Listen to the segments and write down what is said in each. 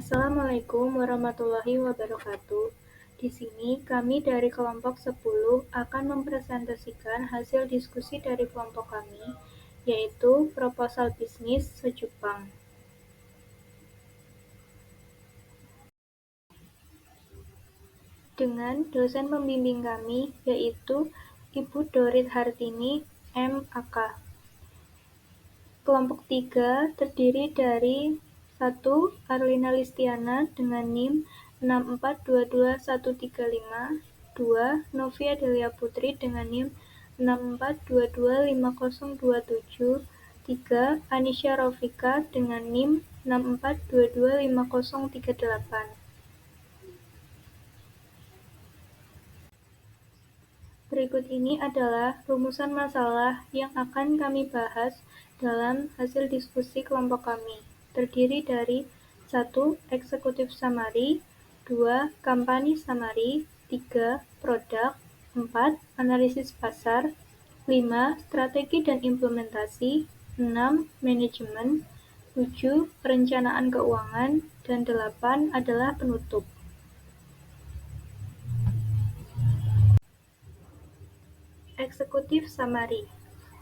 Assalamualaikum warahmatullahi wabarakatuh. Di sini kami dari kelompok 10 akan mempresentasikan hasil diskusi dari kelompok kami, yaitu proposal bisnis se-Jepang. Dengan dosen pembimbing kami, yaitu Ibu Dorit Hartini, M.Ak. Kelompok 3 terdiri dari 1. Arlina Listiana dengan NIM 6422135, 2. Novia Delia Putri dengan NIM 642250027, 3. Anisya Rofika dengan NIM 6422038. Berikut ini adalah rumusan masalah yang akan kami bahas dalam hasil diskusi kelompok kami. Terdiri dari 1. Eksekutif summary, 2. Company summary, 3. Produk, 4. Analisis pasar, 5. Strategi dan implementasi, 6. Manajemen, 7. Perencanaan keuangan, dan 8 adalah penutup. Eksekutif summary,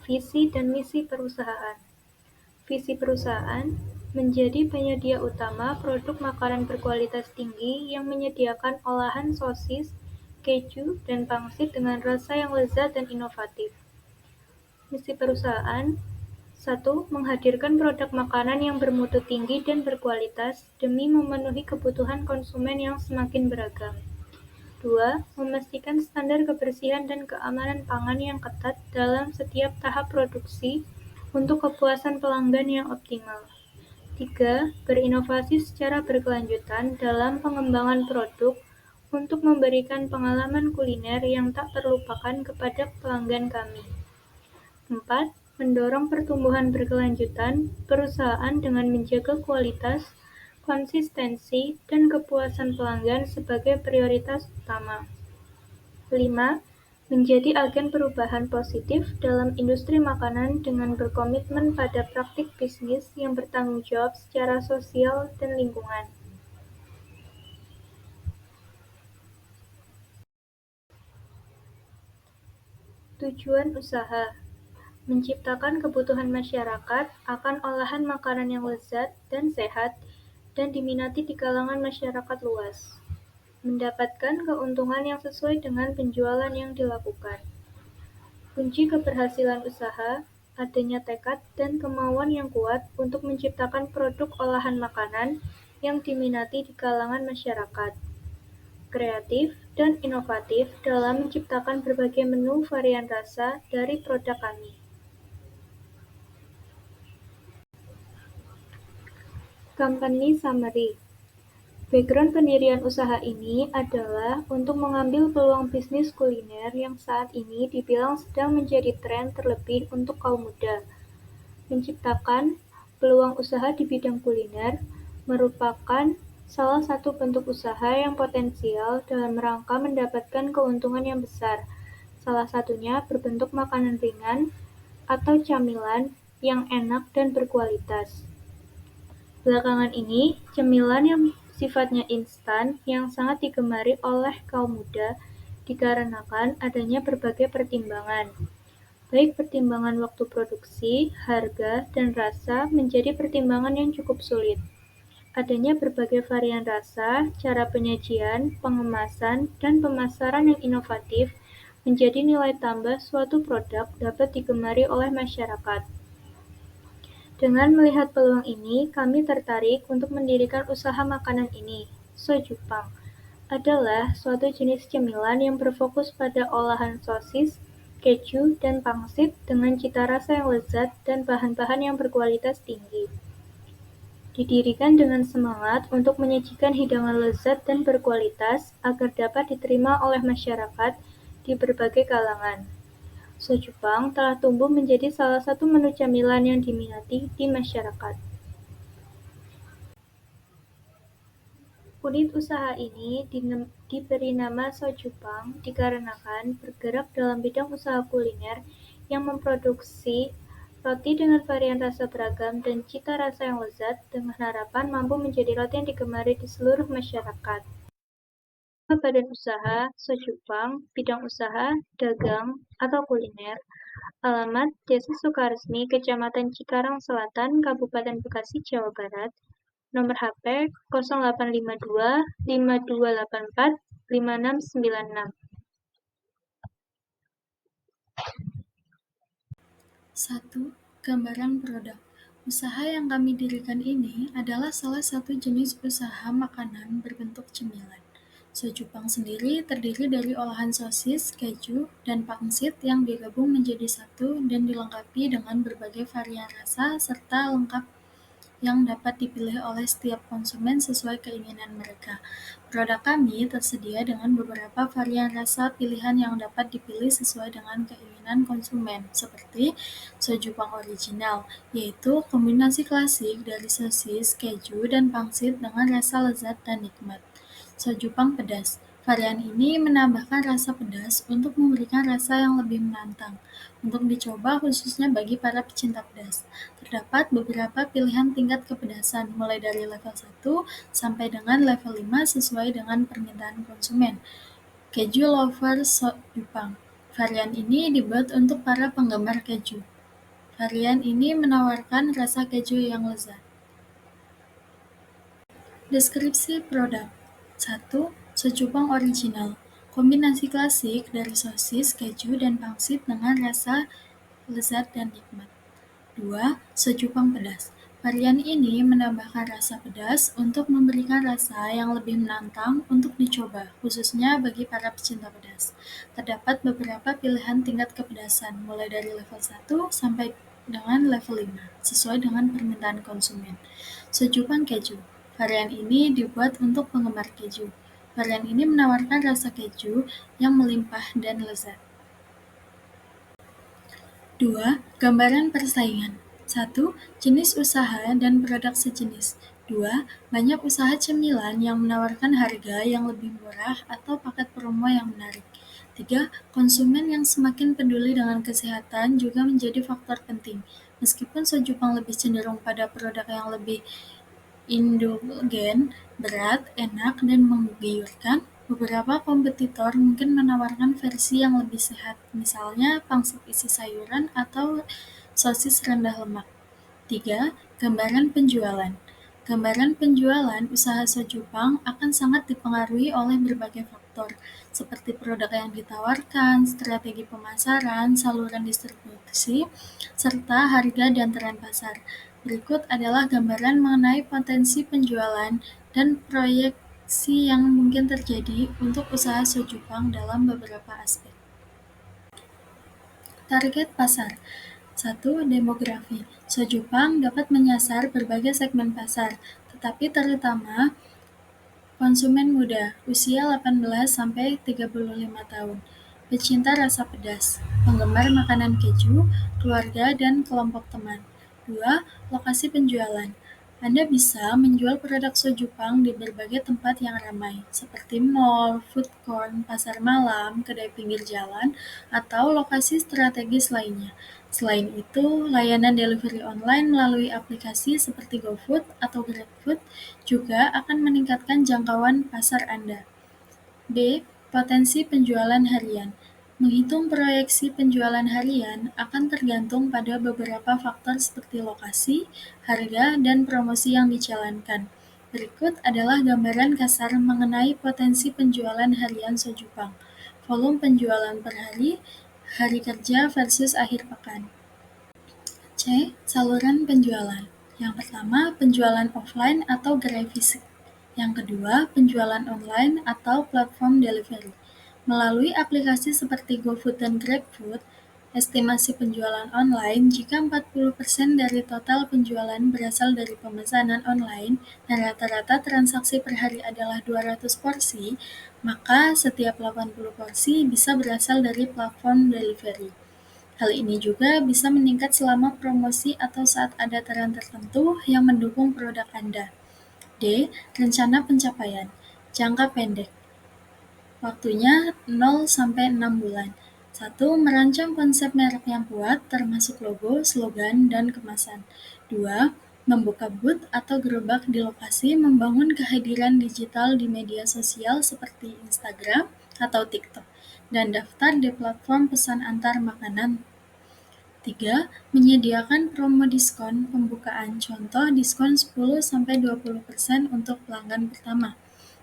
visi dan misi perusahaan. Visi perusahaan menjadi penyedia utama produk makanan berkualitas tinggi yang menyediakan olahan sosis, keju, dan pangsit dengan rasa yang lezat dan inovatif. Misi perusahaan 1. Menghadirkan produk makanan yang bermutu tinggi dan berkualitas demi memenuhi kebutuhan konsumen yang semakin beragam. 2. Memastikan standar kebersihan dan keamanan pangan yang ketat dalam setiap tahap produksi untuk kepuasan pelanggan yang optimal. 3. Berinovasi secara berkelanjutan dalam pengembangan produk untuk memberikan pengalaman kuliner yang tak terlupakan kepada pelanggan kami. 4. Mendorong pertumbuhan berkelanjutan perusahaan dengan menjaga kualitas, konsistensi, dan kepuasan pelanggan sebagai prioritas utama. 5. Menjadi agen perubahan positif dalam industri makanan dengan berkomitmen pada praktik bisnis yang bertanggung jawab secara sosial dan lingkungan. Tujuan usaha menciptakan kebutuhan masyarakat akan olahan makanan yang lezat dan sehat dan diminati di kalangan masyarakat luas. Mendapatkan keuntungan yang sesuai dengan penjualan yang dilakukan. Kunci keberhasilan usaha, adanya tekad dan kemauan yang kuat untuk menciptakan produk olahan makanan yang diminati di kalangan masyarakat. Kreatif dan inovatif dalam menciptakan berbagai menu varian rasa dari produk kami. Company Summary. Background pendirian usaha ini adalah untuk mengambil peluang bisnis kuliner yang saat ini dibilang sedang menjadi tren terlebih untuk kaum muda. Menciptakan peluang usaha di bidang kuliner merupakan salah satu bentuk usaha yang potensial dalam rangka mendapatkan keuntungan yang besar, salah satunya berbentuk makanan ringan atau camilan yang enak dan berkualitas. Belakangan ini, cemilan yang sifatnya instan yang sangat digemari oleh kaum muda dikarenakan adanya berbagai pertimbangan. Baik pertimbangan waktu produksi, harga, dan rasa menjadi pertimbangan yang cukup sulit. Adanya berbagai varian rasa, cara penyajian, pengemasan, dan pemasaran yang inovatif menjadi nilai tambah suatu produk dapat digemari oleh masyarakat. Dengan melihat peluang ini, kami tertarik untuk mendirikan usaha makanan ini. So-Jepang adalah suatu jenis cemilan yang berfokus pada olahan sosis, keju, dan pangsit dengan cita rasa yang lezat dan bahan-bahan yang berkualitas tinggi. Didirikan dengan semangat untuk menyajikan hidangan lezat dan berkualitas agar dapat diterima oleh masyarakat di berbagai kalangan. So-Jepang telah tumbuh menjadi salah satu menu camilan yang diminati di masyarakat. Unit usaha ini diberi nama So-Jepang dikarenakan bergerak dalam bidang usaha kuliner yang memproduksi Roti dengan varian rasa beragam dan cita rasa yang lezat dengan harapan mampu menjadi roti yang digemari di seluruh masyarakat. Nama badan usaha, Sojupang, bidang usaha, dagang, atau kuliner. Alamat: Desa Sukaresmi, Kecamatan Cikarang Selatan, Kabupaten Bekasi, Jawa Barat. Nomor HP 0852 5284 5696. 1. Gambaran produk. Usaha yang kami dirikan ini adalah salah satu jenis usaha makanan berbentuk cemilan. Sojupang sendiri terdiri dari olahan sosis, keju, dan pangsit yang digabung menjadi satu dan dilengkapi dengan berbagai varian rasa serta lengkap yang dapat dipilih oleh setiap konsumen sesuai keinginan mereka. Produk kami tersedia dengan beberapa varian rasa pilihan yang dapat dipilih sesuai dengan keinginan konsumen, seperti Sojupang original, yaitu kombinasi klasik dari sosis, keju, dan pangsit dengan rasa lezat dan nikmat. Sojupang pedas. Varian ini menambahkan rasa pedas untuk memberikan rasa yang lebih menantang. Untuk dicoba khususnya bagi para pecinta pedas. Terdapat beberapa pilihan tingkat kepedasan, mulai dari level 1 sampai dengan level 5 sesuai dengan permintaan konsumen. Keju Lover Sojupang. Varian ini dibuat untuk para penggemar keju. Varian ini menawarkan rasa keju yang lezat. Deskripsi produk. 1. Sojupang original. Kombinasi klasik dari sosis, keju, dan pangsit dengan rasa lezat dan nikmat. 2. Sojupang pedas. Varian ini menambahkan rasa pedas untuk memberikan rasa yang lebih menantang untuk dicoba, khususnya bagi para pecinta pedas. Terdapat beberapa pilihan tingkat kepedasan, mulai dari level 1 sampai dengan level 5, sesuai dengan permintaan konsumen. Sojupang keju. Varian ini dibuat untuk penggemar keju. Varian ini menawarkan rasa keju yang melimpah dan lezat. 2. Gambaran persaingan. 1. Jenis usaha dan produk sejenis. 2. Banyak usaha cemilan yang menawarkan harga yang lebih murah atau paket promo yang menarik. 3. Konsumen yang semakin peduli dengan kesehatan juga menjadi faktor penting. Meskipun Sojupang lebih cenderung pada produk yang lebih indulgen, berat, enak, dan menggiurkan, beberapa kompetitor mungkin menawarkan versi yang lebih sehat, misalnya pangsit isi sayuran atau sosis rendah lemak. 3. Gambaran penjualan. Gambaran penjualan usaha Sojupang akan sangat dipengaruhi oleh berbagai faktor, seperti produk yang ditawarkan, strategi pemasaran, saluran distribusi, serta harga dan tren pasar. Berikut adalah gambaran mengenai potensi penjualan dan proyeksi yang mungkin terjadi untuk usaha Sojupang dalam beberapa aspek. Target pasar. 1. Demografi. Sojupang dapat menyasar berbagai segmen pasar, tetapi terutama konsumen muda, usia 18-35 tahun, pecinta rasa pedas, penggemar makanan keju, keluarga, dan kelompok teman. 2. Lokasi penjualan. Anda bisa menjual produk Sojupang di berbagai tempat yang ramai, seperti mall, food court, pasar malam, kedai pinggir jalan, atau lokasi strategis lainnya. Selain itu, layanan delivery online melalui aplikasi seperti GoFood atau GrabFood juga akan meningkatkan jangkauan pasar Anda. B. Potensi penjualan harian. Menghitung proyeksi penjualan harian akan tergantung pada beberapa faktor seperti lokasi, harga, dan promosi yang dijalankan. Berikut adalah gambaran kasar mengenai potensi penjualan harian Sojupang. Volume penjualan per hari, hari kerja versus akhir pekan. C. Saluran penjualan. Yang pertama, penjualan offline atau gerai fisik. Yang kedua, penjualan online atau platform delivery. Melalui aplikasi seperti GoFood dan GrabFood, estimasi penjualan online jika 40% dari total penjualan berasal dari pemesanan online dan rata-rata transaksi per hari adalah 200 porsi, maka setiap 80 porsi bisa berasal dari platform delivery. Hal ini juga bisa meningkat selama promosi atau saat ada tren tertentu yang mendukung produk Anda. D. Rencana pencapaian. Jangka pendek. Waktunya 0-6 bulan. 1. Merancang konsep merek yang kuat, termasuk logo, slogan, dan kemasan. 2. Membuka booth atau gerobak di lokasi, membangun kehadiran digital di media sosial seperti Instagram atau TikTok, dan daftar di platform pesan antar makanan. 3. Menyediakan promo diskon pembukaan, contoh diskon 10-20% untuk pelanggan pertama.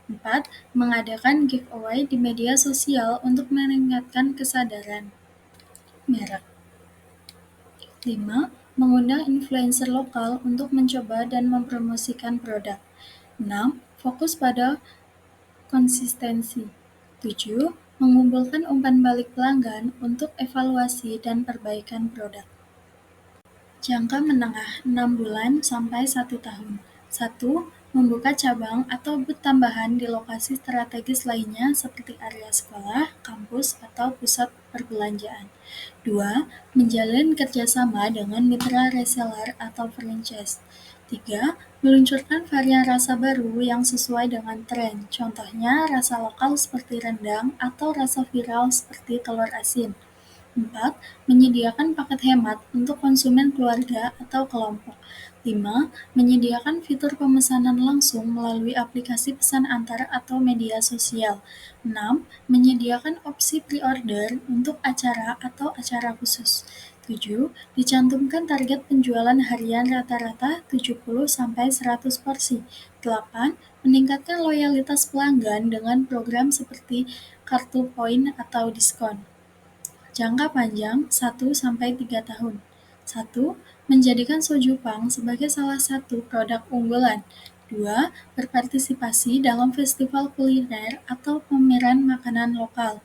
4. Mengadakan giveaway di media sosial untuk meningkatkan kesadaran merek. 5. Mengundang influencer lokal untuk mencoba dan mempromosikan produk. 6. Fokus pada konsistensi. 7. Mengumpulkan umpan balik pelanggan untuk evaluasi dan perbaikan produk. Jangka menengah 6 bulan sampai 1 tahun. 1. Membuka cabang atau booth tambahan di lokasi strategis lainnya seperti area sekolah, kampus, atau pusat perbelanjaan. 2. Menjalin kerjasama dengan mitra reseller atau franchise. 3. Meluncurkan varian rasa baru yang sesuai dengan tren, contohnya rasa lokal seperti rendang atau rasa viral seperti telur asin. 4. Menyediakan paket hemat untuk konsumen keluarga atau kelompok. 5. Menyediakan fitur pemesanan langsung melalui aplikasi pesan antar atau media sosial. 6. Menyediakan opsi pre-order untuk acara atau acara khusus. 7. Dicantumkan target penjualan harian rata-rata 70-100 porsi. 8. Meningkatkan loyalitas pelanggan dengan program seperti kartu poin atau diskon. Jangka panjang 1-3 tahun. 1. Menjadikan soju pang sebagai salah satu produk unggulan. 2. Berpartisipasi dalam festival kuliner atau pameran makanan lokal.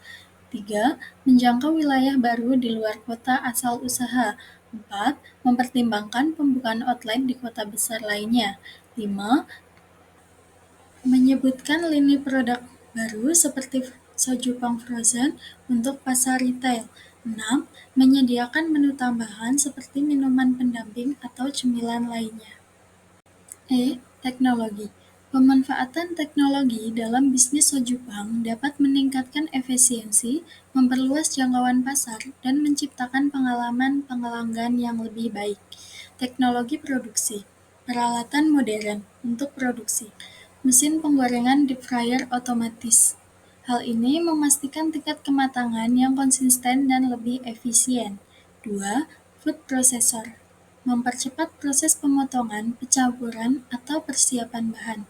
3. Menjangkau wilayah baru di luar kota asal usaha. 4. Mempertimbangkan pembukaan outlet di kota besar lainnya. 5. Menyebutkan lini produk baru seperti soju pang frozen untuk pasar retail. 6. Menyediakan menu tambahan seperti minuman pendamping atau cemilan lainnya. Teknologi. Pemanfaatan teknologi dalam bisnis soju pang dapat meningkatkan efisiensi, memperluas jangkauan pasar, dan menciptakan pengalaman pelanggan yang lebih baik. Teknologi produksi. Peralatan modern untuk produksi. Mesin penggorengan deep fryer otomatis. Hal ini memastikan tingkat kematangan yang konsisten dan lebih efisien. 2. Food processor. Mempercepat proses pemotongan, pencampuran, atau persiapan bahan.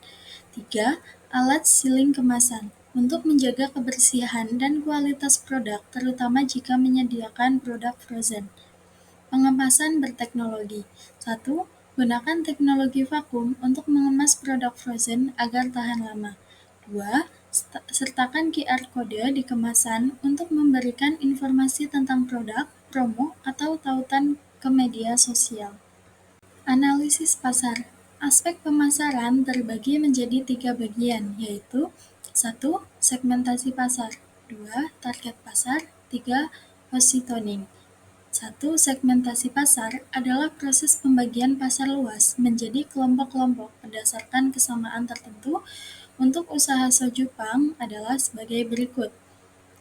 3. Alat sealing kemasan. Untuk menjaga kebersihan dan kualitas produk, terutama jika menyediakan produk frozen. Pengemasan berteknologi. 1. Gunakan teknologi vakum untuk mengemas produk frozen agar tahan lama. 2. Sertakan QR kode di kemasan untuk memberikan informasi tentang produk, promo, atau tautan ke media sosial. Analisis pasar. Aspek pemasaran terbagi menjadi 3 bagian, yaitu 1. Segmentasi pasar. 2. Target pasar. 3. Positioning. 1. Segmentasi pasar adalah proses pembagian pasar luas menjadi kelompok-kelompok berdasarkan kesamaan tertentu. Untuk usaha soju pang adalah sebagai berikut.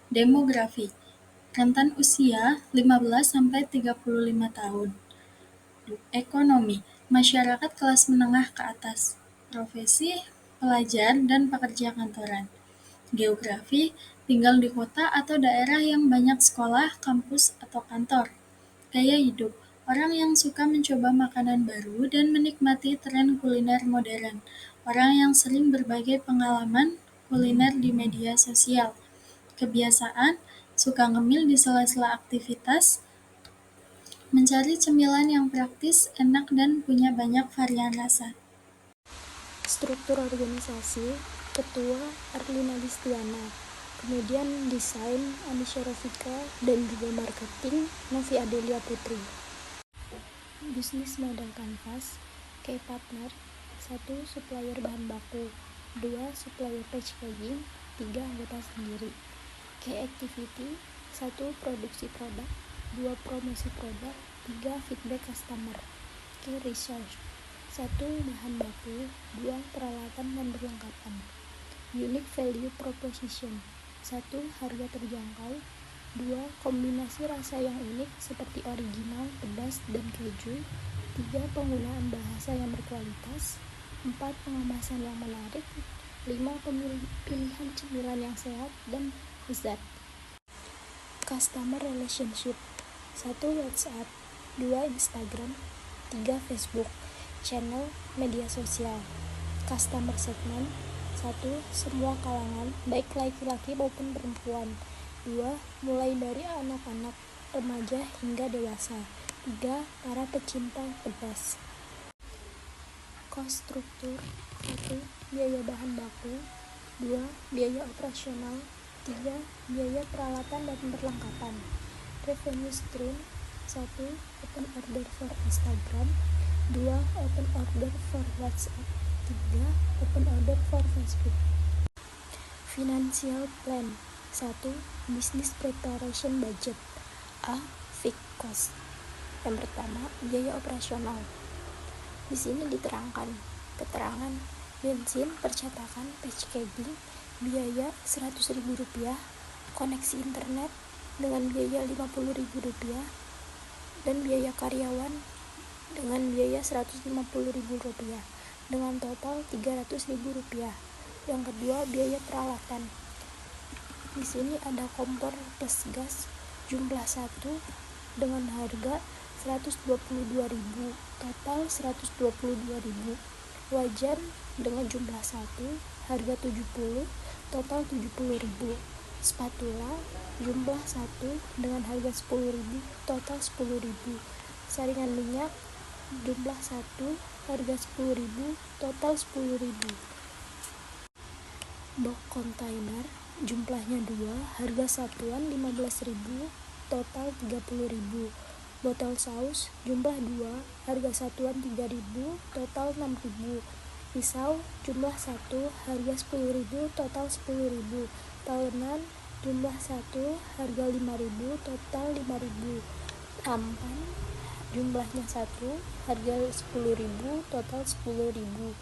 Demografi. Rentan usia 15-35 tahun. Ekonomi. Masyarakat kelas menengah ke atas. Profesi. Pelajar dan pekerja kantoran. Geografi. Tinggal di kota atau daerah yang banyak sekolah, kampus, atau kantor. Gaya hidup. Orang yang suka mencoba makanan baru dan menikmati tren kuliner modern. Orang yang sering berbagi pengalaman kuliner di media sosial. Kebiasaan, suka ngemil di sela-sela aktivitas, mencari cemilan yang praktis, enak, dan punya banyak varian rasa. Struktur organisasi, Ketua Arlina Listiana, kemudian desain Anisha Rafika, dan juga marketing Novi Adelia Putri. Bisnis modal kanvas, key partner, 1. Supplier bahan baku, 2. Supplier packaging, 3. Anggota sendiri. Key activity, 1. Produksi produk, 2. Promosi produk, 3. Feedback customer. Key research, 1. Bahan baku, 2. Peralatan dan perlengkapan. Unique value proposition, 1. Harga terjangkau, 2. Kombinasi rasa yang unik seperti original, pedas, dan keju. 3. Penggunaan bahasa yang berkualitas. 4. Pengemasan yang menarik. 5. Pilihan cemilan yang sehat dan lezat. Customer relationship. 1. WhatsApp. 2. Instagram. 3. Facebook. Channel media sosial. Customer segment. 1. Semua kalangan, baik laki-laki maupun perempuan. 2. Mulai dari anak-anak, remaja hingga dewasa. 3. Para pecinta pedas. Cost struktur. 1. Biaya bahan baku. 2. Biaya operasional. 3. Biaya peralatan dan perlengkapan. Revenue stream. 1. Open order for Instagram. 2. Open order for WhatsApp. 3. Open order for Facebook. Financial plan. 1. Business preparation budget. A. Fixed cost. Yang pertama, biaya operasional. Di sini diterangkan keterangan bensin, percetakan, packaging, biaya Rp100.000, koneksi internet dengan biaya Rp50.000, dan biaya karyawan dengan biaya Rp150.000 dengan total Rp300.000. Yang kedua, biaya peralatan. Di sini ada kompor plus gas jumlah 1 dengan harga Rp122.000, total Rp122.000. Wajan dengan jumlah 1, harga Rp70, total Rp70.000. Spatula jumlah 1 dengan harga Rp10.000, total Rp10.000. Saringan minyak jumlah 1, harga Rp10.000, total Rp10.000. Box kontainer jumlahnya 2, harga satuan Rp15.000, total Rp30.000. Botol saus jumlah 2, harga satuan Rp3.000, total Rp6.000. Pisau jumlah 1, harga Rp10.000, total Rp10.000. Talenan jumlah 1, harga Rp5.000, total Rp5.000. Tampan jumlahnya 1, harga Rp10.000, total Rp10.000.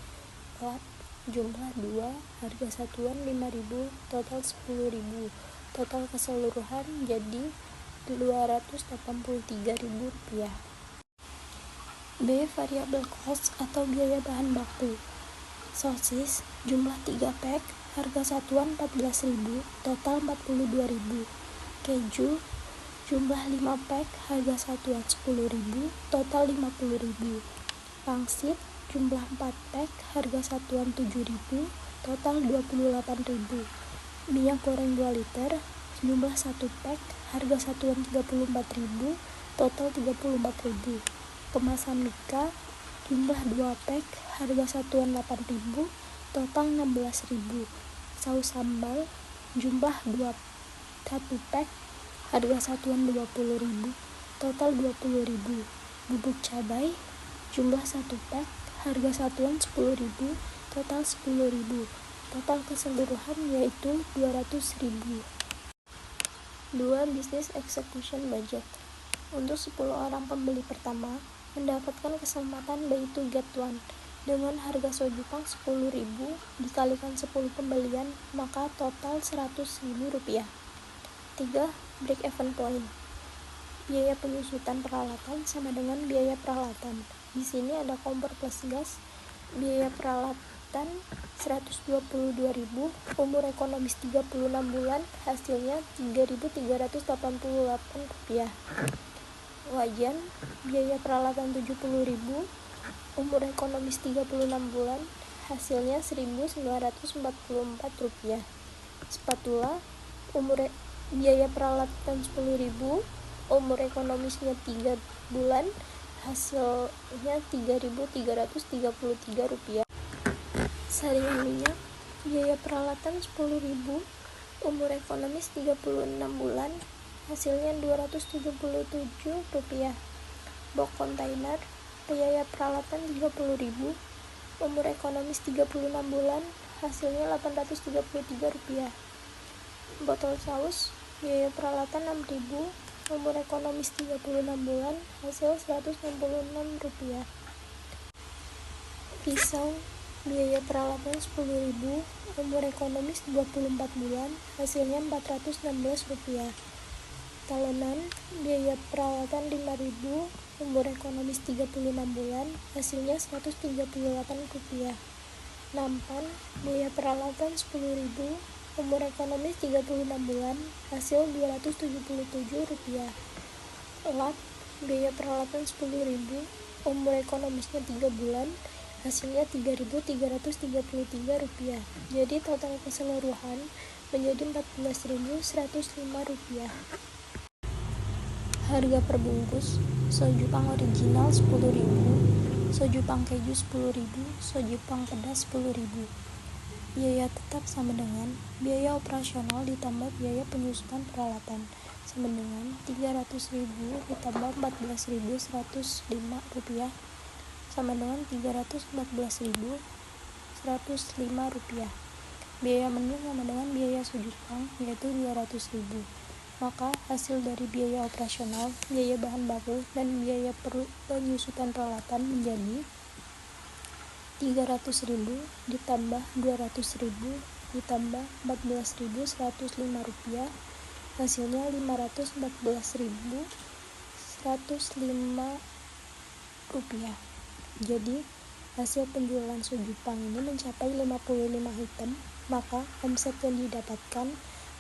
Plat jumlah 2, harga satuan Rp5.000, total Rp10.000. Total keseluruhan jadi Rp283.000. B. Variable cost atau biaya bahan baku. Sosis jumlah 3 pack, harga satuan Rp14.000, total Rp42.000. Keju jumlah 5 pack, harga satuan Rp10.000, total Rp50.000. Pangsit jumlah 4 pack, harga satuan Rp7.000, total Rp28.000. Minyak goreng 2 liter jumlah 1 pack, harga satuan Rp34.000, total Rp34.000. Kemasan Mika jumlah 2 pack, harga satuan Rp8.000, total Rp16.000. Saus sambal jumlah 1 pack, harga satuan Rp20.000, total Rp20.000. Bubuk cabai jumlah 1 pack, harga satuan Rp10.000, total Rp10.000. Total keseluruhan yaitu Rp200.000. 2. Business execution budget. Untuk 10 orang pembeli pertama mendapatkan kesempatan buy to get one dengan harga sojupang Rp10.000 dikalikan 10 pembelian, maka total Rp100.000. 3. Break even point. Biaya penyusutan peralatan sama dengan biaya peralatan. Di sini ada kompor plus gas, biaya peralatan Rp122.000, umur ekonomis 36 bulan, hasilnya Rp3.388. Wajan, biaya peralatan Rp70.000, umur ekonomis 36 bulan, hasilnya Rp1.944. Spatula, biaya peralatan Rp10.000, umur ekonomisnya 3 bulan, hasilnya Rp3.333. Saringan minyak, biaya peralatan Rp10.000, umur ekonomis 36 bulan, hasilnya Rp277. Box kontainer, biaya peralatan Rp30.000, umur ekonomis 36 bulan, hasilnya Rp833. Botol saus, biaya peralatan Rp6.000, umur ekonomis 36 bulan, hasil Rp166. Pisau, biaya peralatan Rp10.000, umur ekonomis 24 bulan, hasilnya Rp416. Talenan, biaya perawatan 5.000, umur ekonomis 36 bulan, hasilnya Rp138. Nampan, biaya peralatan 10.000, umur ekonomis 36 bulan, hasil Rp277. Lap, biaya peralatan 10.000, umur ekonomisnya 3 bulan, hasilnya Rp3.333. Jadi total keseluruhan menjadi Rp14.105. Harga perbungkus, soju pang original 10.000, soju pang keju 10.000, soju pang pedas 10.000. Biaya tetap sama dengan biaya operasional ditambah biaya penyusutan peralatan sama dengan Rp300.000 ditambah Rp14.105 sama dengan Rp314.105. Biaya menu sama dengan biaya soju pang yaitu Rp200.000. Maka hasil dari biaya operasional, biaya bahan baku, dan biaya penyusutan peralatan menjadi Rp300.000 ditambah Rp200.000 ditambah Rp14.105, hasilnya Rp514.105. Jadi hasil penjualan soju pang ini mencapai 55 item, maka omset yang didapatkan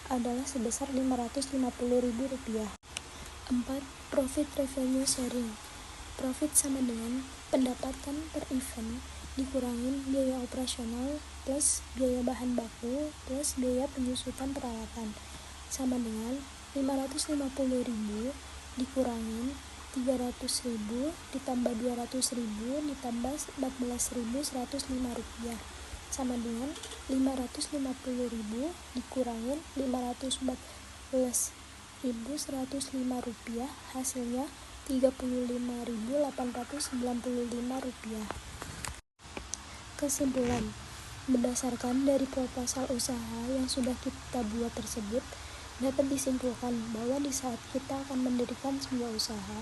adalah sebesar Rp550.000. 4. Profit revenue sharing. Profit sama dengan pendapatan per event dikurangin biaya operasional plus biaya bahan baku plus biaya penyusutan peralatan sama dengan Rp550.000 dikurangin Rp300.000 ditambah Rp200.000 ditambah Rp14.105 sama dengan Rp550.000 dikurangin Rp514.105, hasilnya Rp35.895. Kesimpulan, berdasarkan dari proposal usaha yang sudah kita buat tersebut, dapat disimpulkan bahwa di saat kita akan mendirikan sebuah usaha,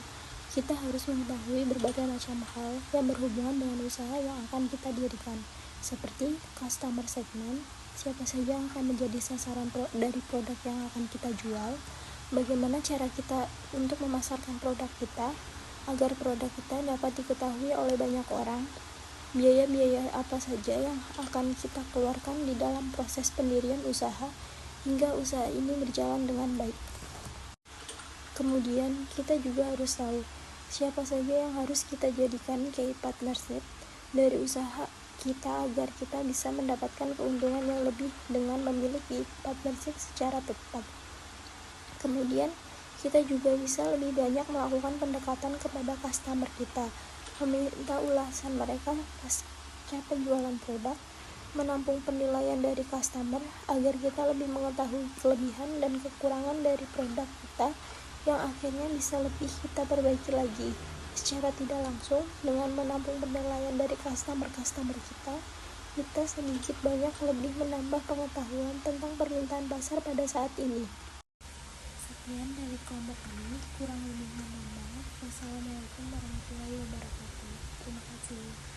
kita harus mengetahui berbagai macam hal yang berhubungan dengan usaha yang akan kita dirikan, seperti customer segment, siapa saja yang akan menjadi sasaran dari produk yang akan kita jual, bagaimana cara kita untuk memasarkan produk kita agar produk kita dapat diketahui oleh banyak orang, biaya-biaya apa saja yang akan kita keluarkan di dalam proses pendirian usaha hingga usaha ini berjalan dengan baik. Kemudian kita juga harus tahu siapa saja yang harus kita jadikan key partnership dari usaha kita agar kita bisa mendapatkan keuntungan yang lebih dengan memiliki partnership secara tepat. Kemudian kita juga bisa lebih banyak melakukan pendekatan kepada customer kita, meminta ulasan mereka pasca penjualan produk, menampung penilaian dari customer agar kita lebih mengetahui kelebihan dan kekurangan dari produk kita yang akhirnya bisa lebih kita perbaiki lagi. Secara tidak langsung, dengan menampung penilaian dari customer kita sedikit banyak lebih menambah pengetahuan tentang permintaan pasar pada saat ini. Sekian dari kelompok ini, kurang lebihnya mohon maaf. Wassalamualaikum warahmatullahi wabarakatuh. Terima kasih.